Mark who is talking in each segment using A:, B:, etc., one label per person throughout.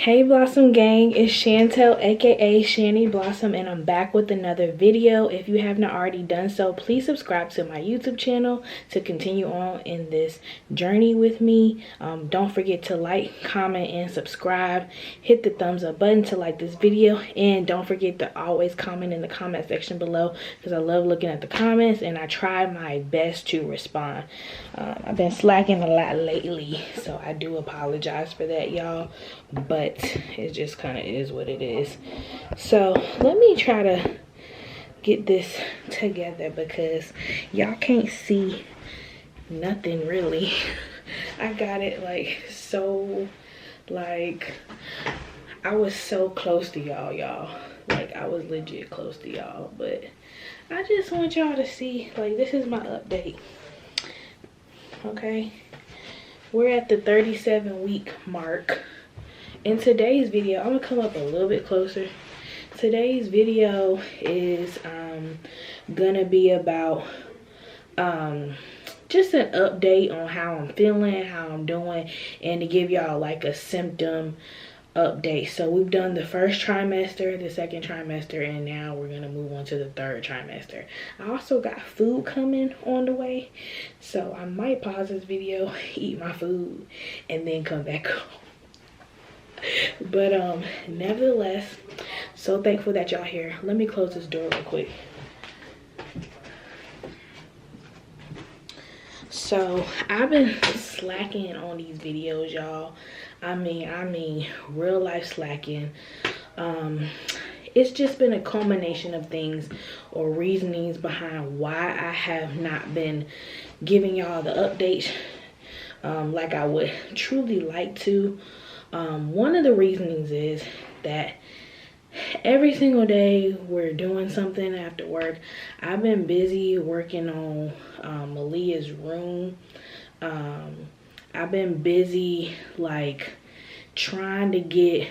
A: Hey Blossom Gang, it's Chantel aka Shani Blossom, and I'm back with another video. If you have not already done so, please subscribe to my YouTube channel to continue on in this journey with me. Don't forget to like, comment, and subscribe. Hit the thumbs up button to like this video, and don't forget to always comment in the comment section below because I love looking at the comments and I try my best to respond. I've been slacking a lot lately, so I do apologize for that, y'all, but it just kind of is what it is. So let me try to get this together because y'all can't see nothing really. I got it like so, like I was so close to y'all. Like I was legit close to y'all, but I just want y'all to see, like, this is my update. Okay, we're at the 37-week mark. In today's video, I'm gonna come up a little bit closer. Today's video is gonna be about just an update on how I'm feeling, how I'm doing, and to give y'all like a symptom update. So we've done the first trimester, the second trimester, and now we're gonna move on to the third trimester. I also got food coming on the way, so I might pause this video, eat my food, and then come back home. But nevertheless, so thankful that y'all here. Let me close this door real quick. So I've been slacking on these videos, y'all. I mean real life slacking. It's just been a culmination of things or reasonings behind why I have not been giving y'all the updates like I would truly like to. One of the reasonings is that every single day we're doing something after work. I've been busy working on Malia's room. I've been busy like trying to get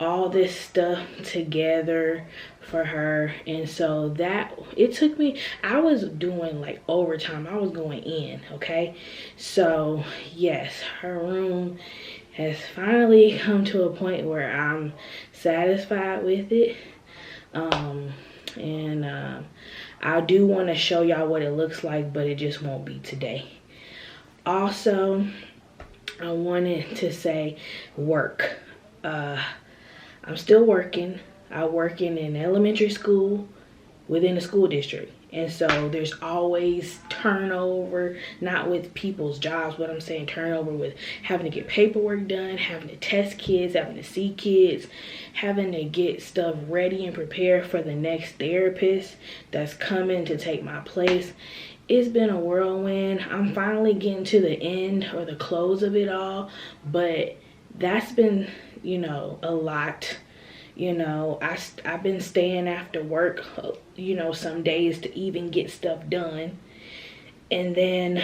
A: all this stuff together for her, and so that it took me, I was doing like overtime. I was going in, okay? So yes, her room has finally come to a point where I'm satisfied with it. I do want to show y'all what it looks like, but it just won't be today. Also, I wanted to say work. I'm still working. I work in an elementary school within the school district. And so there's always turnover, not with people's jobs, but I'm saying turnover with having to get paperwork done, having to test kids, having to see kids, having to get stuff ready and prepared for the next therapist that's coming to take my place. It's been a whirlwind. I'm finally getting to the end or the close of it all, but that's been, you know, a lot. You know, I've been staying after work, you know, some days to even get stuff done. And then,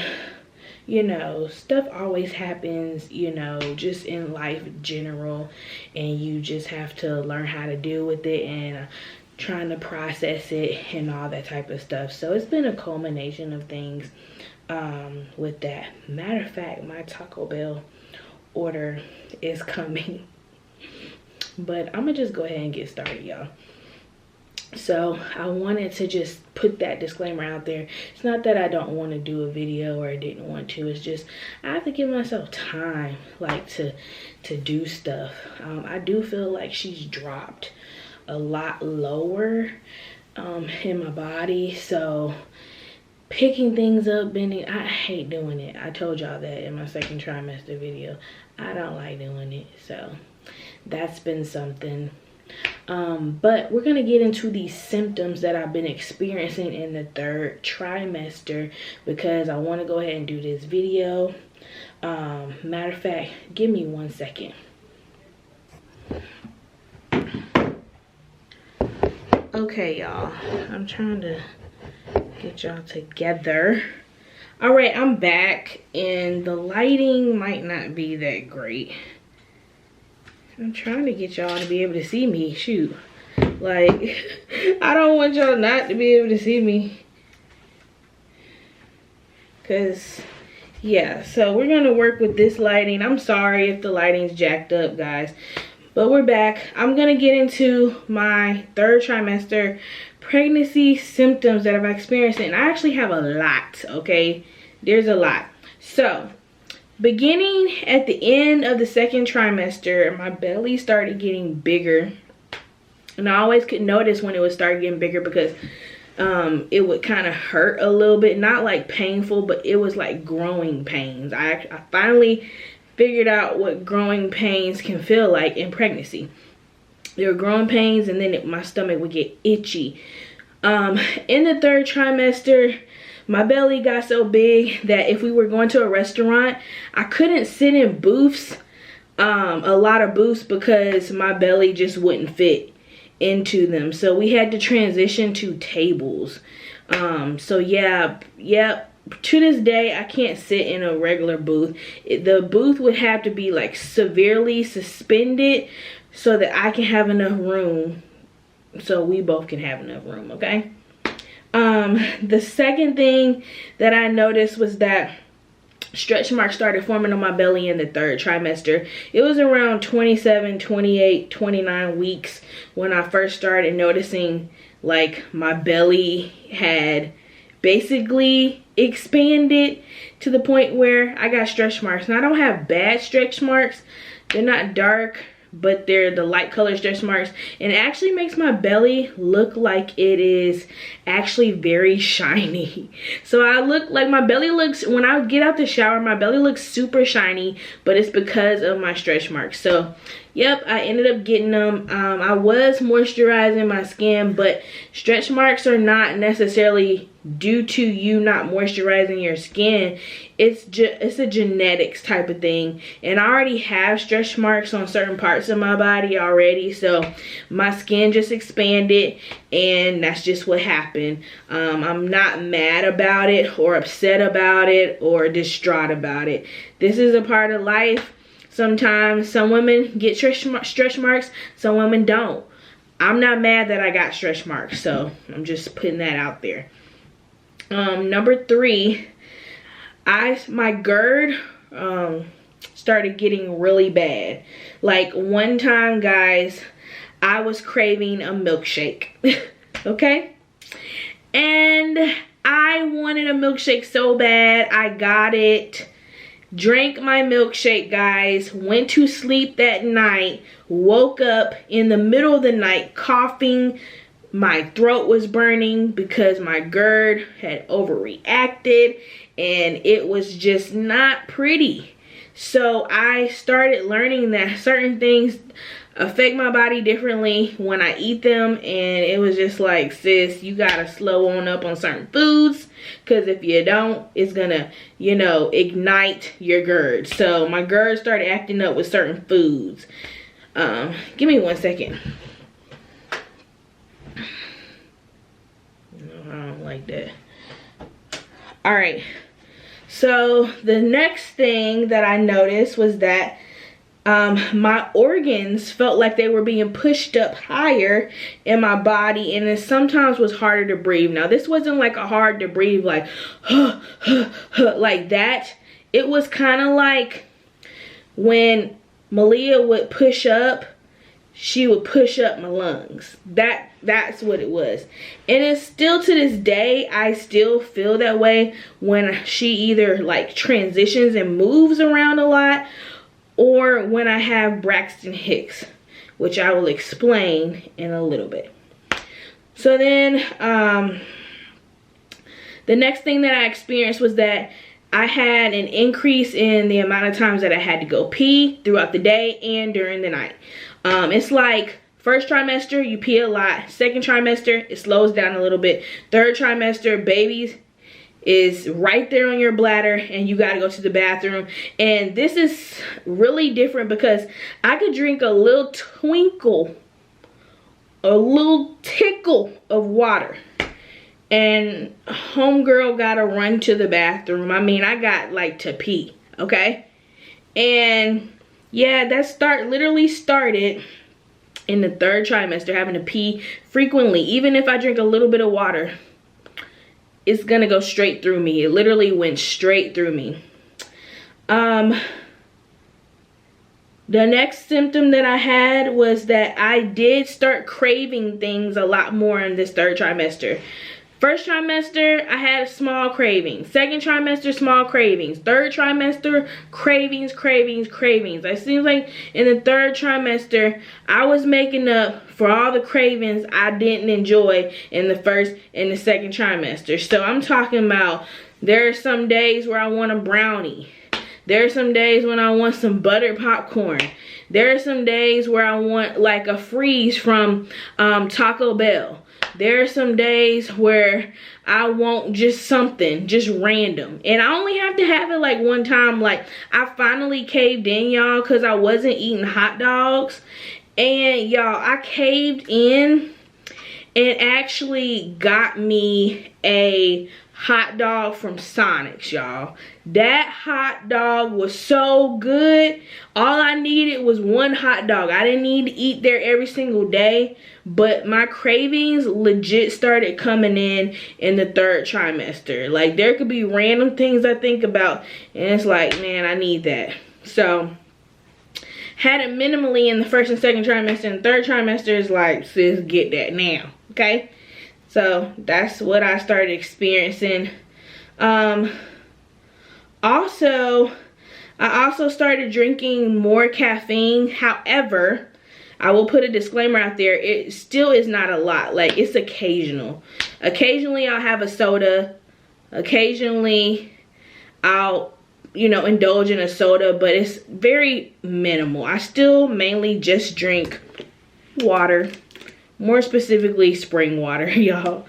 A: you know, stuff always happens, you know, just in life general. And you just have to learn how to deal with it and trying to process it and all that type of stuff. So it's been a culmination of things with that. Matter of fact, my Taco Bell order is coming. But I'm gonna just go ahead and get started, y'all. So I wanted to just put that disclaimer out there. It's not that I don't want to do a video or I didn't want to. It's just I have to give myself time, like, to do stuff. I do feel like she's dropped a lot lower in my body. So picking things up, bending, I hate doing it. I told y'all that in my second trimester video. I don't like doing it. So that's been something. But we're gonna get into these symptoms that I've been experiencing in the third trimester because I want to go ahead and do this video. Matter of fact, give me 1 second. Okay, y'all, I'm trying to get y'all together. All right, I'm back, and the lighting might not be that great. I'm trying to get y'all to be able to see me. Shoot. Like, I don't want y'all not to be able to see me. Because, yeah. So, we're going to work with this lighting. I'm sorry if the lighting's jacked up, guys. But we're back. I'm gonna get into my 3rd trimester pregnancy symptoms that I've experienced, and I actually have a lot, okay? There's a lot. So, beginning at the end of the 2nd trimester, my belly started getting bigger. And I always could notice when it would start getting bigger because it would kind of hurt a little bit. Not like painful, but it was like growing pains. I finally figured out what growing pains can feel like in pregnancy. There were growing pains, and then my stomach would get itchy. In the 3rd trimester, my belly got so big that if we were going to a restaurant, I couldn't sit in booths, a lot of booths, because my belly just wouldn't fit into them. So we had to transition to tables. So yeah, to this day I can't sit in a regular booth. The booth would have to be like severely suspended so that I can have enough room, so we both can have enough room, okay? The second thing that I noticed was that stretch marks started forming on my belly in the 3rd trimester. It was around 27, 28, 29 weeks when I first started noticing like my belly had basically expanded to the point where I got stretch marks. Now I don't have bad stretch marks. They're not dark, but they're the light color stretch marks, and it actually makes my belly look like it is actually very shiny. So I look like my belly looks, when I get out the shower, my belly looks super shiny, but it's because of my stretch marks. So yep, I ended up getting them. I was moisturizing my skin, but stretch marks are not necessarily due to you not moisturizing your skin. It's a genetics type of thing, and I already have stretch marks on certain parts of my body already, so my skin just expanded, and that's just what happened. I'm not mad about it or upset about it or distraught about it. This is a part of life. Sometimes some women get stretch marks, some women don't. I'm not mad that I got stretch marks, so I'm just putting that out there. Number 3, my GERD started getting really bad. Like one time, guys, I was craving a milkshake. Okay? And I wanted a milkshake so bad. I got it. Drank my milkshake, guys. Went to sleep that night. Woke up in the middle of the night coughing. My throat was burning because my GERD had overreacted, and it was just not pretty. So I started learning that certain things affect my body differently when I eat them, and it was just like, sis, you gotta slow on up on certain foods, because if you don't, it's gonna, you know, ignite your GERD. So my GERD started acting up with certain foods. Give me 1 second. No, I don't like that. All right. So the next thing that I noticed was that my organs felt like they were being pushed up higher in my body, and it sometimes was harder to breathe. Now this wasn't like a hard to breathe like like that. It was kind of like when Malia would push up, she would push up my lungs. That's what it was. And it's still to this day, I still feel that way when she either like transitions and moves around a lot, or when I have Braxton Hicks, which I will explain in a little bit. So then the next thing that I experienced was that I had an increase in the amount of times that I had to go pee throughout the day and during the night. It's like 1st trimester, you pee a lot. 2nd trimester, it slows down a little bit. 3rd trimester, babies is right there on your bladder and you got to go to the bathroom. And this is really different because I could drink a little tickle of water and homegirl got to run to the bathroom. I mean, I got like to pee, okay? And yeah, that literally started in the 3rd trimester, having to pee frequently. Even if I drink a little bit of water, it's gonna go straight through me. It literally went straight through me. The next symptom that I had was that I did start craving things a lot more in this third trimester. First trimester, I had small cravings. Second trimester, small cravings. Third trimester, cravings. It seems like in the third trimester, I was making up for all the cravings I didn't enjoy in the first and the second trimester. So I'm talking about, there are some days where I want a brownie. There are some days when I want some buttered popcorn. There are some days where I want like a freeze from Taco Bell. There are some days where I want just something, just random. And I only have to have it like one time. Like, I finally caved in, y'all, because I wasn't eating hot dogs. And y'all, I caved in and actually got me a hot dog from Sonic's, y'all. That hot dog was so good. All I needed was one hot dog. I didn't need to eat there every single day, but my cravings legit started coming in the third trimester. Like, there could be random things I think about and it's like, man, I need that. So had it minimally in the first and second trimester, and third trimester is like, sis, get that now, okay? So that's what I started experiencing. I also started drinking more caffeine. However, I will put a disclaimer out there. It still is not a lot. Like, it's occasional. Occasionally I'll have a soda. Occasionally I'll, you know, indulge in a soda, but it's very minimal. I still mainly just drink water. More specifically, spring water, y'all.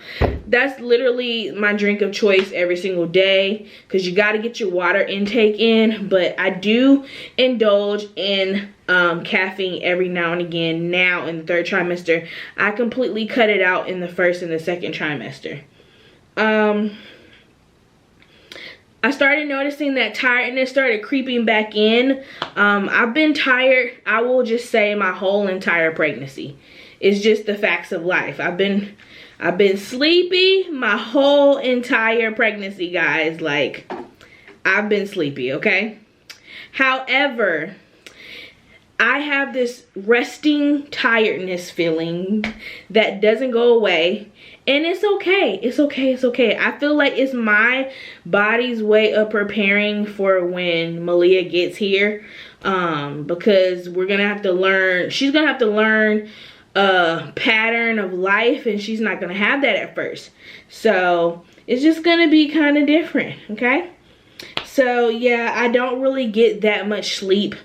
A: That's literally my drink of choice every single day, because you got to get your water intake in. But I do indulge in caffeine every now and again now in the third trimester. I completely cut it out in the first and the second trimester. I started noticing that tiredness started creeping back in. I've been tired, I will just say, my whole entire pregnancy. It's just the facts of life. I've been sleepy my whole entire pregnancy, guys. Like, I've been sleepy, okay? However, I have this resting tiredness feeling that doesn't go away. And it's okay. It's okay. It's okay. I feel like it's my body's way of preparing for when Malia gets here. Because we're going to have to learn. She's going to have to learn a pattern of life, and she's not gonna have that at first. So it's just gonna be kind of different, okay? So yeah, I don't really get that much sleep.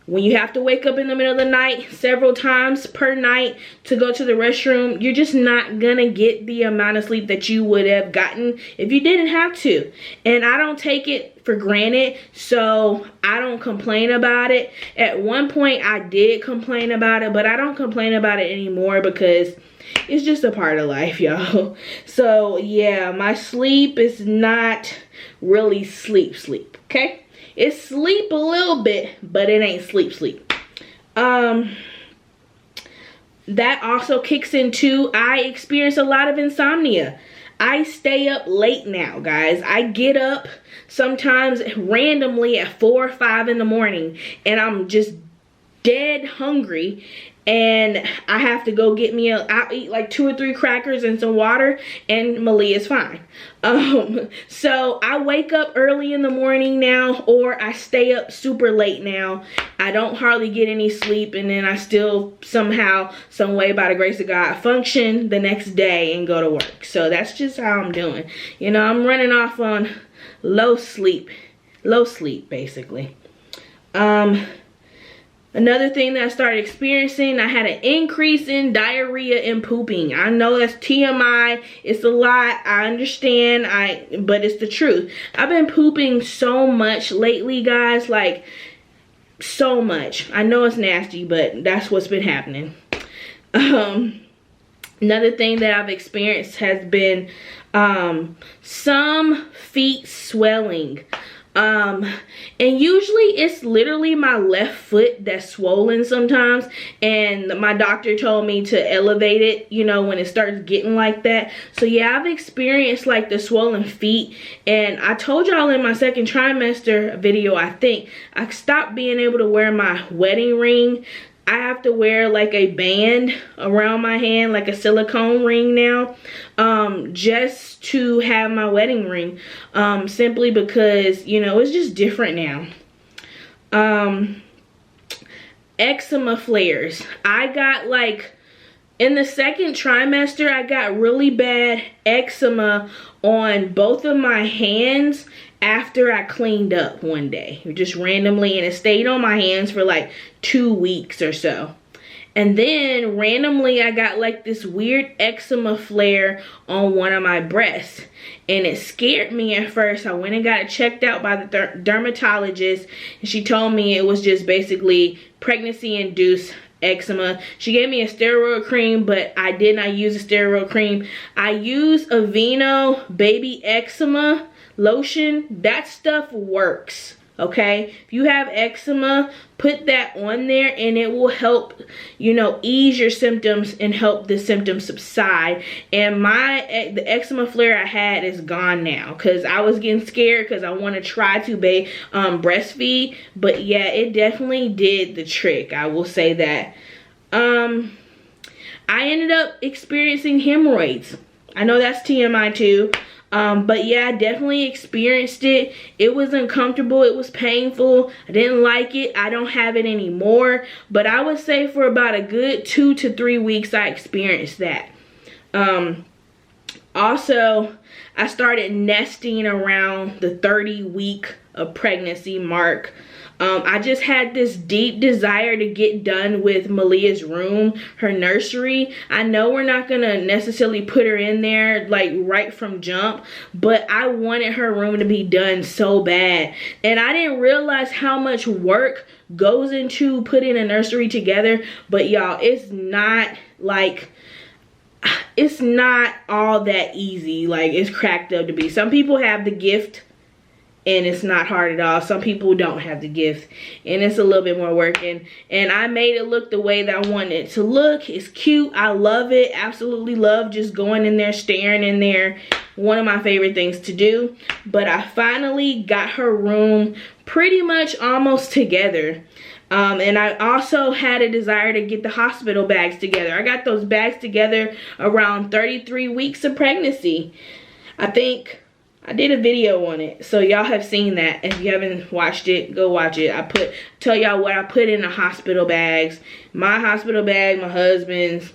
A: When you have to wake up in the middle of the night several times per night to go to the restroom, you're just not gonna get the amount of sleep that you would have gotten if you didn't have to. And I don't take it for granted, so I don't complain about it. At one point I did complain about it, but I don't complain about it anymore because it's just a part of life, y'all. So yeah, my sleep is not really sleep, okay? It's sleep a little bit, but it ain't sleep. That also kicks in too. I experience a lot of insomnia. I stay up late now, guys. I get up sometimes randomly at 4 or 5 in the morning, and I'm just dead hungry, and I have to go get me I'll eat like 2 or 3 crackers and some water, and Malia's fine. So I wake up early in the morning now, or I stay up super late now. I don't hardly get any sleep, and then I still somehow, some way, by the grace of God, function the next day and go to work. So that's just how I'm doing. You know, I'm running off on low sleep basically. Another thing that I started experiencing, I had an increase in diarrhea and pooping. I know that's TMI. It's a lot. I understand. But it's the truth. I've been pooping so much lately, guys. Like, so much. I know it's nasty, but that's what's been happening. Another thing that I've experienced has been some feet swelling. And usually it's literally my left foot that's swollen sometimes, and my doctor told me to elevate it, you know, when it starts getting like that. So yeah, I've experienced like the swollen feet, and I told y'all in my second trimester video, I think, I stopped being able to wear my wedding ring. I have to wear like a band around my hand, like a silicone ring now, just to have my wedding ring, simply because, you know, it's just different now. Eczema flares. I got like, in the second trimester, I got really bad eczema on both of my hands after I cleaned up one day, just randomly, and it stayed on my hands for like 2 weeks or so. And then randomly I got like this weird eczema flare on one of my breasts, and it scared me at first. I went and got it checked out by the dermatologist, and she told me it was just basically pregnancy induced eczema. She gave me a steroid cream, but I did not use a steroid cream. I used Aveeno baby eczema lotion. That stuff works, okay? If you have eczema, put that on there and it will help, you know, ease your symptoms and help the symptoms subside. And the eczema flare I had is gone now, because I was getting scared because I want to try to breastfeed. But yeah, it definitely did the trick, I will say that. I ended up experiencing hemorrhoids. I know that's TMI too. But yeah, I definitely experienced it. It was uncomfortable. It was painful. I didn't like it. I don't have it anymore. But I would say for about a good 2 to 3 weeks, I experienced that. Also, I started nesting around the 30-week of pregnancy mark. I just had this deep desire to get done with Malia's room, her nursery. I know we're not gonna necessarily put her in there like right from jump, but I wanted her room to be done so bad. And I didn't realize how much work goes into putting a nursery together. But y'all, it's not all that easy like it's cracked up to be. Some people have the gift and it's not hard at all. Some people don't have the gift and it's a little bit more work. And I made it look the way that I wanted it to look. It's cute. I love it. Absolutely love just going in there, staring in there. One of my favorite things to do. But I finally got her room pretty much almost together. And I also had a desire to get the hospital bags together. I got those bags together around 33 weeks of pregnancy. I think I did a video on it, so y'all have seen that. If you haven't watched it, go watch it. Tell y'all what I put in the hospital bags. My hospital bag, my husband's,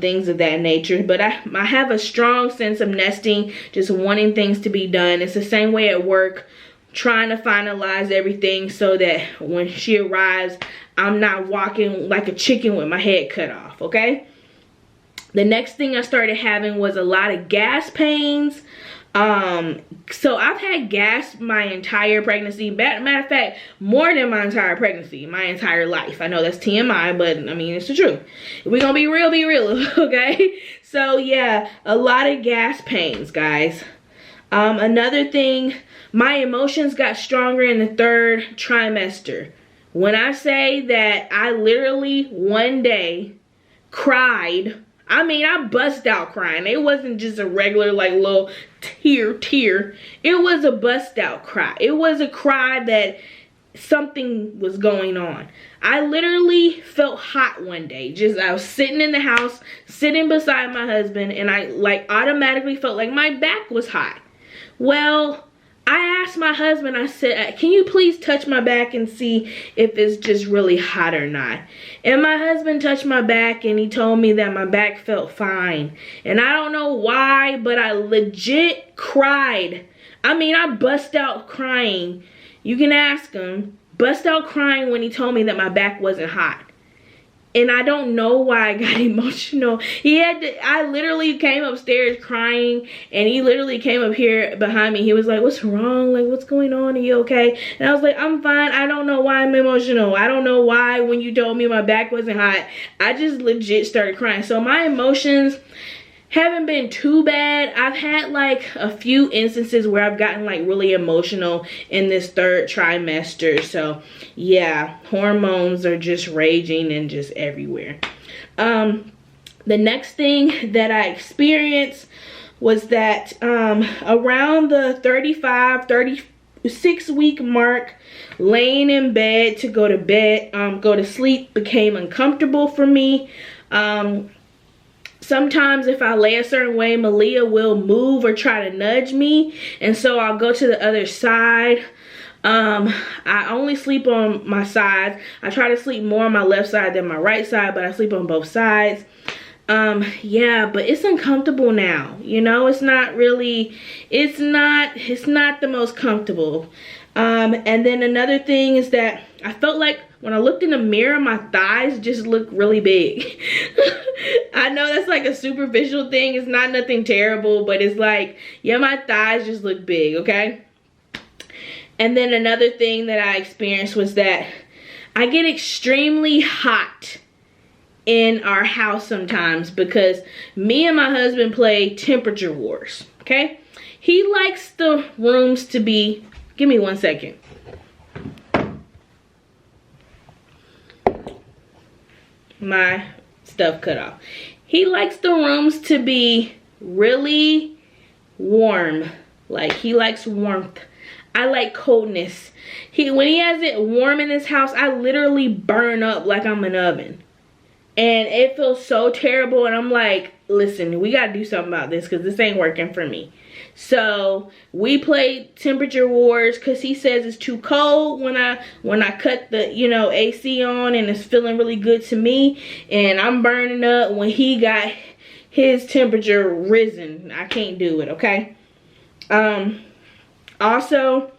A: things of that nature. But I have a strong sense of nesting, just wanting things to be done. It's the same way at work, trying to finalize everything so that when she arrives, I'm not walking like a chicken with my head cut off, okay? The next thing I started having was a lot of gas pains. So I've had gas my entire pregnancy. Matter of fact, more than my entire pregnancy, my entire life. I know that's TMI, but I mean, it's the truth. If we're gonna be real, okay? So yeah, a lot of gas pains, guys. Another thing, my emotions got stronger in the 3rd trimester. When I say that I literally one day cried, I mean, I bust out crying. It wasn't just a regular like little tear. It was a bust out cry. It was a cry that something was going on. I literally felt hot one day. I was sitting in the house, sitting beside my husband, and I like automatically felt like my back was hot. Well, I asked my husband, I said, can you please touch my back and see if it's just really hot or not? And my husband touched my back and he told me that my back felt fine. And I don't know why, but I legit cried. I mean, I bust out crying. You can ask him. Bust out crying when he told me that my back wasn't hot. And I don't know why I got emotional. I literally came upstairs crying, and he literally came up here behind me. He was like, what's wrong? Like, what's going on? Are you okay? And I was like, I'm fine. I don't know why I'm emotional. I don't know why when you told me my back wasn't hot, I just legit started crying. So my emotions haven't been too bad. I've had like a few instances where I've gotten like really emotional in this 3rd trimester. So yeah, hormones are just raging and just everywhere. The next thing that I experienced was that around the 36 week mark, laying in bed to go to sleep became uncomfortable for me. Sometimes if I lay a certain way, Malia will move or try to nudge me, and so I'll go to the other side. I only sleep on my sides. I try to sleep more on my left side than my right side, but I sleep on both sides. Yeah, but it's uncomfortable now. You know, it's not really, it's not the most comfortable. And then another thing is that I felt like when I looked in the mirror, my thighs just looked really big. I know that's like a superficial thing. It's not nothing terrible, but it's like, yeah, my thighs just look big, okay? And then another thing that I experienced was that I get extremely hot in our house sometimes because me and my husband play temperature wars, okay? He likes the rooms to be, give me 1 second. My stuff cut off. He likes the rooms to be really warm. Like, he likes warmth. I like coldness. When he has it warm in his house, I literally burn up like I'm an oven. And it feels so terrible, and I'm like, listen, we gotta do something about this because this ain't working for me. So we played temperature wars because he says it's too cold when I cut the, you know, AC on, and it's feeling really good to me, and I'm burning up when he got his temperature risen. I can't do it, okay? Also,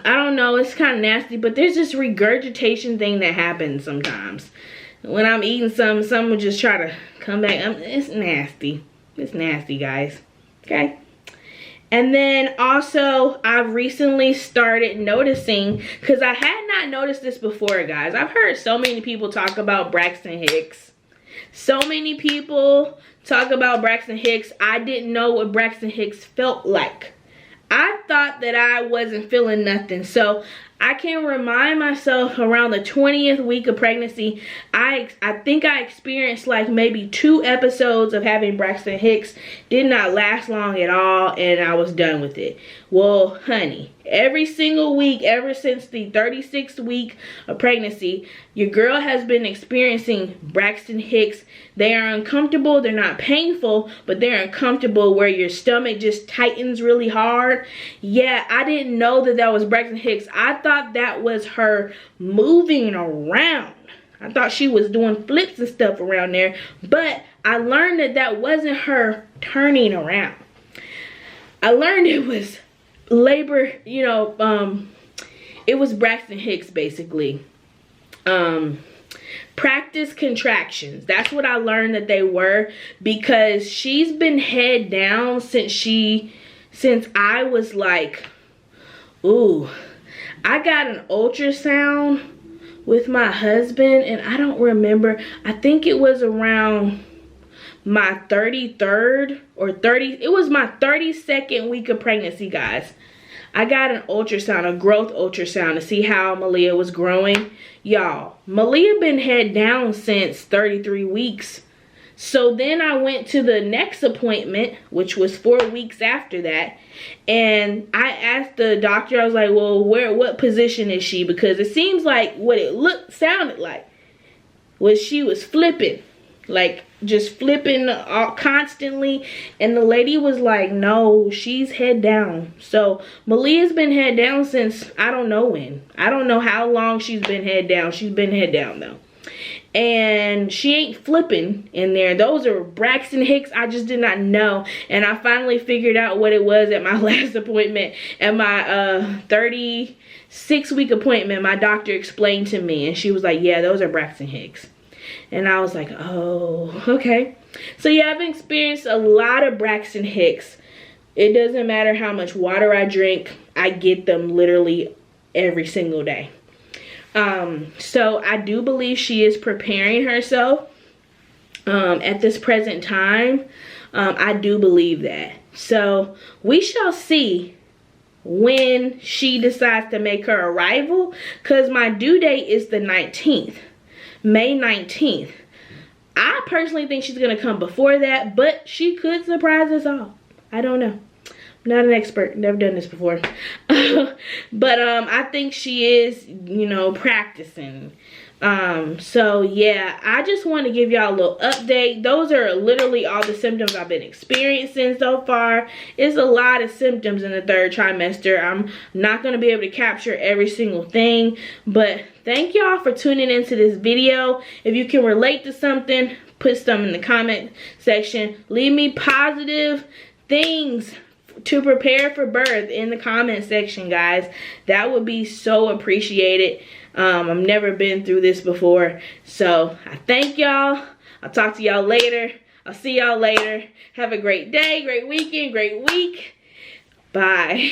A: I don't know, it's kind of nasty, but there's this regurgitation thing that happens sometimes. When I'm eating something will just try to come back. It's nasty. It's nasty, guys. Okay? And then also, I've recently started noticing, because I had not noticed this before, guys. I've heard so many people talk about Braxton Hicks. So many people talk about Braxton Hicks. I didn't know what Braxton Hicks felt like. I thought that I wasn't feeling nothing. So I can remind myself around the 20th week of pregnancy, I think I experienced like maybe 2 episodes of having Braxton Hicks. Did not last long at all, and I was done with it. Well, honey, every single week ever since the 36th week of pregnancy, your girl has been experiencing Braxton Hicks. They are uncomfortable. They're not painful, but they're uncomfortable where your stomach just tightens really hard. Yeah, I didn't know that was Braxton Hicks. I thought that was her moving around. I thought she was doing flips and stuff around there, but I learned that that wasn't her turning around. I learned it was labor, you know, it was Braxton Hicks basically. Practice contractions. That's what I learned that they were, because she's been head down since I was like, ooh, I got an ultrasound with my husband, and I don't remember, I think it was around my 33rd or 30, it was my 32nd week of pregnancy, guys. I got an ultrasound, a growth ultrasound, to see how Malia was growing. Y'all, Malia been head down since 33 weeks. So then I went to the next appointment, which was 4 weeks after that. And I asked the doctor, I was like, well, what position is she? Because it seems like what it sounded like was she was flipping. Like just flipping constantly, and the lady was like, no, she's head down. So Malia's been head down since I don't know when. I don't know how long she's been head down. She's been head down though, and she ain't flipping in there. Those are Braxton Hicks. I just did not know, and I finally figured out what it was at my last appointment. At my 36 week appointment, my doctor explained to me, and she was like, yeah, those are Braxton Hicks. And I was like, oh, okay. So yeah, I've experienced a lot of Braxton Hicks. It doesn't matter how much water I drink, I get them literally every single day. So I do believe she is preparing herself at this present time. I do believe that. So we shall see when she decides to make her arrival, because my due date is the 19th, May 19th. I personally think she's gonna come before that, but she could surprise us all. I don't know. I'm not an expert, never done this before. But I think she is, you know, practicing. So yeah, I just want to give y'all a little update. Those are literally all the symptoms I've been experiencing so far. It's a lot of symptoms in the 3rd trimester. I'm not going to be able to capture every single thing, but thank y'all for tuning into this video. If you can relate to something, put some in the comment section. Leave me positive things to prepare for birth in the comment section, guys. That would be so appreciated. I've never been through this before, so I thank y'all. I'll talk to y'all later. I'll see y'all later. Have a great day, great weekend, great week. Bye.